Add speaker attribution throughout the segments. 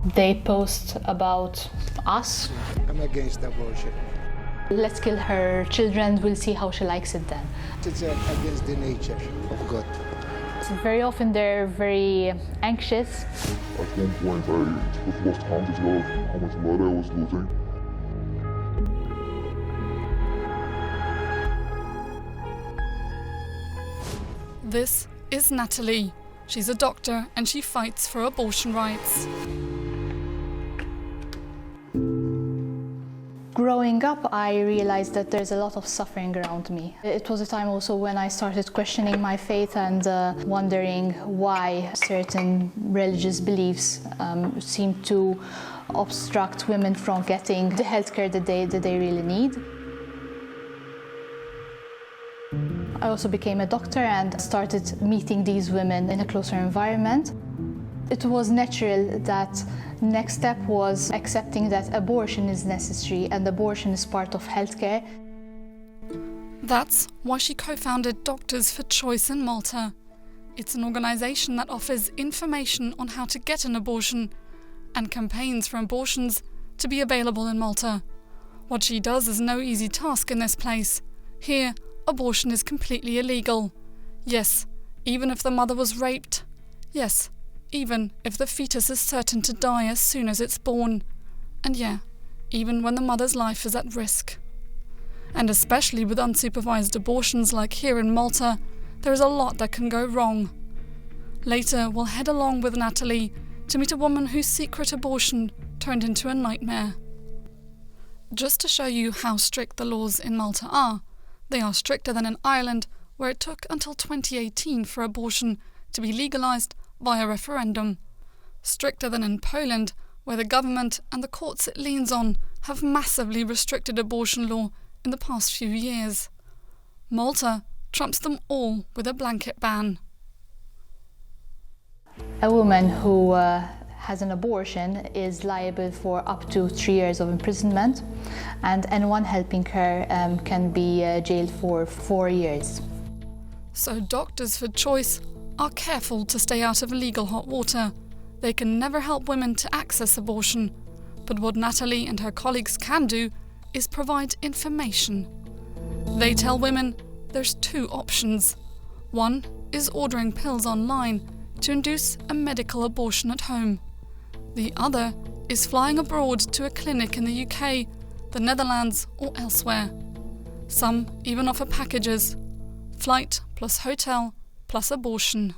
Speaker 1: They post about us.
Speaker 2: I'm against abortion.
Speaker 1: Let's kill her children, we'll see how she likes it then.
Speaker 2: It's against the nature of God.
Speaker 1: So very often they're very anxious.
Speaker 3: At one point I lost count as well of how much blood I was losing.
Speaker 4: This is Natalie. She's a doctor and she fights for abortion rights.
Speaker 1: Growing up, I realized that there's a lot of suffering around me. It was a time also when I started questioning my faith and wondering why certain religious beliefs seem to obstruct women from getting the healthcare that they really need. I also became a doctor and started meeting these women in a closer environment. It was natural that next step was accepting that abortion is necessary and abortion is part of healthcare.
Speaker 4: That's why she co-founded Doctors for Choice in Malta. It's an organisation that offers information on how to get an abortion and campaigns for abortions to be available in Malta. What she does is no easy task in this place. Here, abortion is completely illegal. Yes, even if the mother was raped. Yes, even if the fetus is certain to die as soon as it's born. And yeah, even when the mother's life is at risk. And especially with unsupervised abortions like here in Malta, there is a lot that can go wrong. Later, we'll head along with Natalie to meet a woman whose secret abortion turned into a nightmare. Just to show you how strict the laws in Malta are, they are stricter than in Ireland, where it took until 2018 for abortion to be legalised via referendum. Stricter than in Poland, where the government and the courts it leans on have massively restricted abortion law in the past few years. Malta trumps them all with a blanket ban.
Speaker 1: A woman who has an abortion is liable for up to 3 years of imprisonment, and anyone helping her can be jailed for 4 years.
Speaker 4: So Doctors for Choice are careful to stay out of legal hot water. They can never help women to access abortion, but what Natalie and her colleagues can do is provide information. They tell women there's 2 options. One is ordering pills online to induce a medical abortion at home. The other is flying abroad to a clinic in the UK, the Netherlands or elsewhere. Some even offer packages: flight plus hotel plus abortion.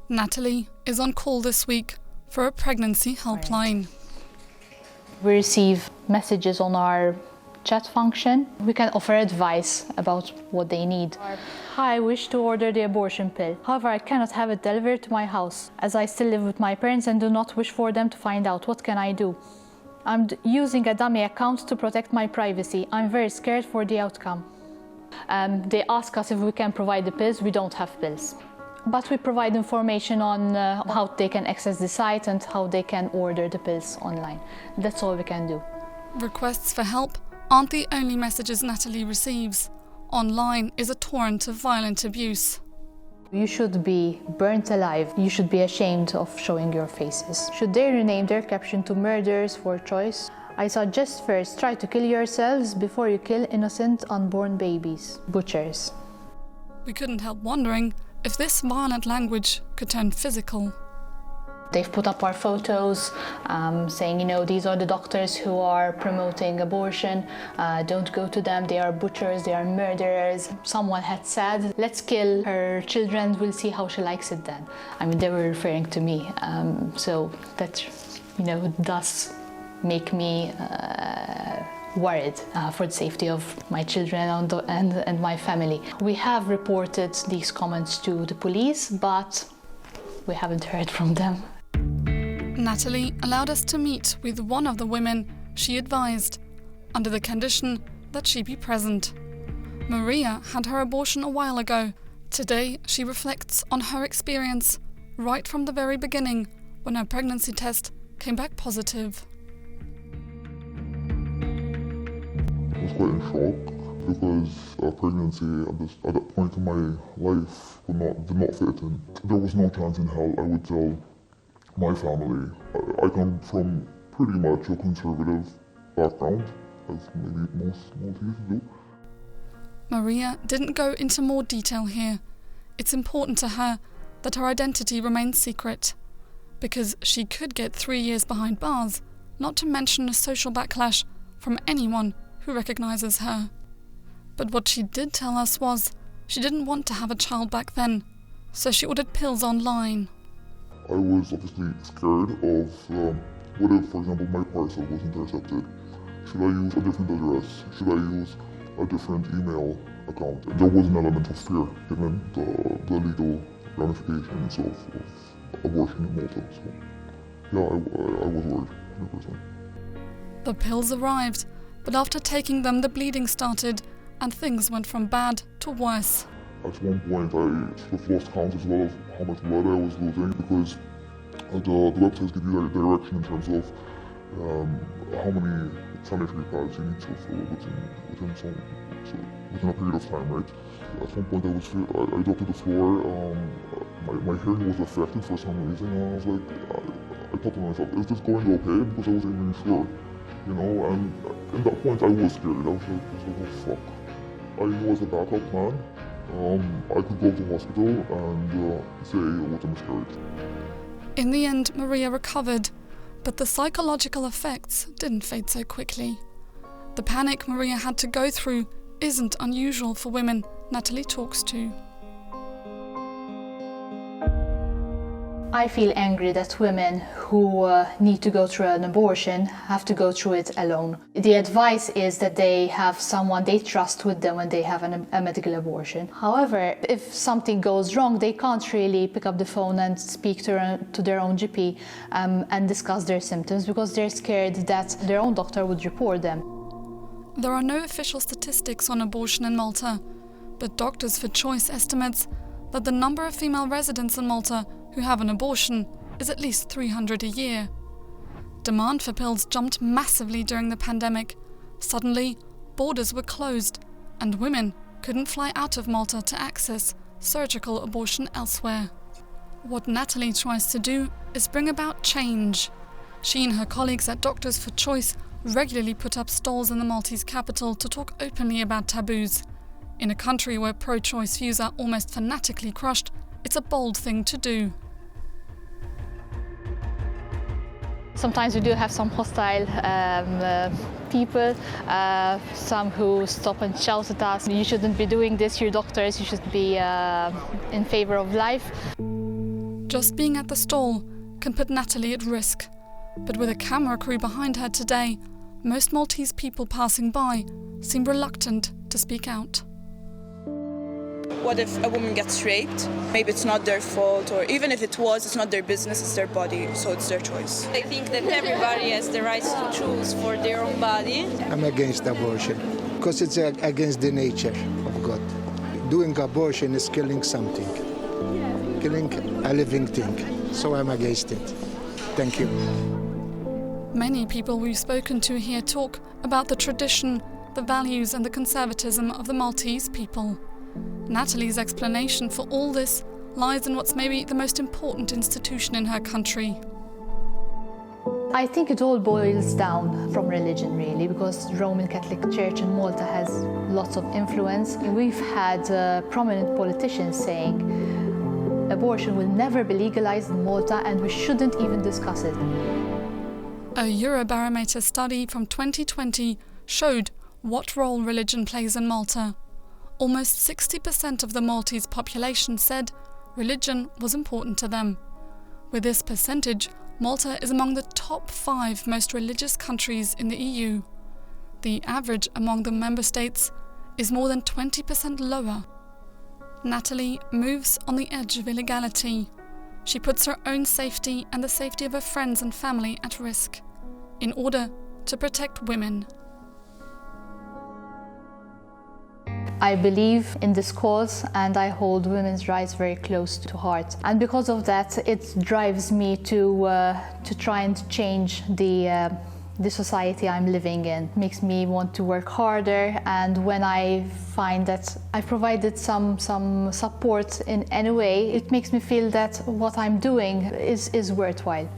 Speaker 4: Natalie is on call this week for a pregnancy helpline.
Speaker 1: We receive messages on our chat function. We can offer advice about what they need. Hi, I wish to order the abortion pill. However, I cannot have it delivered to my house, as I still live with my parents and do not wish for them to find out. What can I do? I'm using a dummy account to protect my privacy. I'm very scared for the outcome. They ask us if we can provide the pills. We don't have pills. But we provide information on how they can access the site and how they can order the pills online. That's all we can do.
Speaker 4: Requests for help aren't the only messages Natalie receives. Online is a torrent of violent abuse.
Speaker 1: You should be burnt alive. You should be ashamed of showing your faces. Should they rename their caption to Murderers for Choice? I suggest first try to kill yourselves before you kill innocent unborn babies. Butchers.
Speaker 4: We couldn't help wondering if this violent language could turn physical.
Speaker 1: They've put up our photos saying, these are the doctors who are promoting abortion. Don't go to them, they are butchers, they are murderers. Someone had said, let's kill her children, we'll see how she likes it then. They were referring to me. So that, does make me worried for the safety of my children and my family. We have reported these comments to the police, but we haven't heard from them.
Speaker 4: Natalie allowed us to meet with one of the women she advised, under the condition that she be present. Maria had her abortion a while ago. Today she reflects on her experience right from the very beginning, when her pregnancy test came back positive.
Speaker 3: I was quite in shock. because pregnancy at that point in my life did not fit in. There was no chance in hell I would tell my family. I come from pretty much a conservative background, as maybe most Maltese do.
Speaker 4: Maria didn't go into more detail here. It's important to her that her identity remains secret, because she could get 3 years behind bars, not to mention a social backlash from anyone who recognises her. But what she did tell us was she didn't want to have a child back then, so she ordered pills online.
Speaker 3: I was obviously scared of what if, for example, my parcel was intercepted? Should I use a different address? Should I use a different email account? And there was an element of fear given the legal ramifications of abortion in Malta. So, yeah, I was worried, 100%.
Speaker 4: The pills arrived, but after taking them, the bleeding started, and things went from bad to worse.
Speaker 3: At one point, I sort of lost count as well of how much blood I was losing, because the websites give you direction in terms of how many sanitary pads you need to fill within a period of time, right? At one point, I dropped to the floor. My hearing was affected for some reason, and I was like, I thought to myself, is this going okay? Because I wasn't even sure, you know. And at that point, I was scared. I was like, oh fuck. I knew as a backup plan, I could go to the hospital and say it was a miscarriage.
Speaker 4: In the end, Maria recovered, but the psychological effects didn't fade so quickly. The panic Maria had to go through isn't unusual for women Natalie talks to.
Speaker 1: I feel angry that women who need to go through an abortion have to go through it alone. The advice is that they have someone they trust with them when they have a medical abortion. However, if something goes wrong, they can't really pick up the phone and speak to their own GP and discuss their symptoms, because they're scared that their own doctor would report them.
Speaker 4: There are no official statistics on abortion in Malta, but Doctors for Choice estimates that the number of female residents in Malta who have an abortion is at least 300 a year. Demand for pills jumped massively during the pandemic. Suddenly, borders were closed, and women couldn't fly out of Malta to access surgical abortion elsewhere. What Natalie tries to do is bring about change. She and her colleagues at Doctors for Choice regularly put up stalls in the Maltese capital to talk openly about taboos. In a country where pro-choice views are almost fanatically crushed, it's a bold thing to do.
Speaker 1: Sometimes we do have some hostile people, some who stop and shout at us. You shouldn't be doing this, you're doctors, you should be in favor of life.
Speaker 4: Just being at the stall can put Natalie at risk. But with a camera crew behind her today, most Maltese people passing by seem reluctant to speak out.
Speaker 5: What if a woman gets raped? Maybe it's not their fault, or even if it was, it's not their business, it's their body, so it's their choice.
Speaker 6: I think that everybody has the right to choose for their own body.
Speaker 2: I'm against abortion because it's against the nature of God. Doing abortion is killing something, killing a living thing, so I'm against it. Thank you.
Speaker 4: Many people we've spoken to here talk about the tradition, the values and the conservatism of the Maltese people. Natalie's explanation for all this lies in what's maybe the most important institution in her country.
Speaker 1: I think it all boils down from religion, really, because the Roman Catholic Church in Malta has lots of influence. We've had prominent politicians saying abortion will never be legalized in Malta and we shouldn't even discuss it.
Speaker 4: A Eurobarometer study from 2020 showed what role religion plays in Malta. Almost 60% of the Maltese population said religion was important to them. With this percentage, Malta is among the top 5 most religious countries in the EU. The average among the member states is more than 20% lower. Natalie moves on the edge of illegality. She puts her own safety and the safety of her friends and family at risk in order to protect women.
Speaker 1: I believe in this cause and I hold women's rights very close to heart. And because of that, it drives me to try and change the the society I'm living in. Makes me want to work harder, and when I find that I've provided some support in any way, it makes me feel that what I'm doing is worthwhile.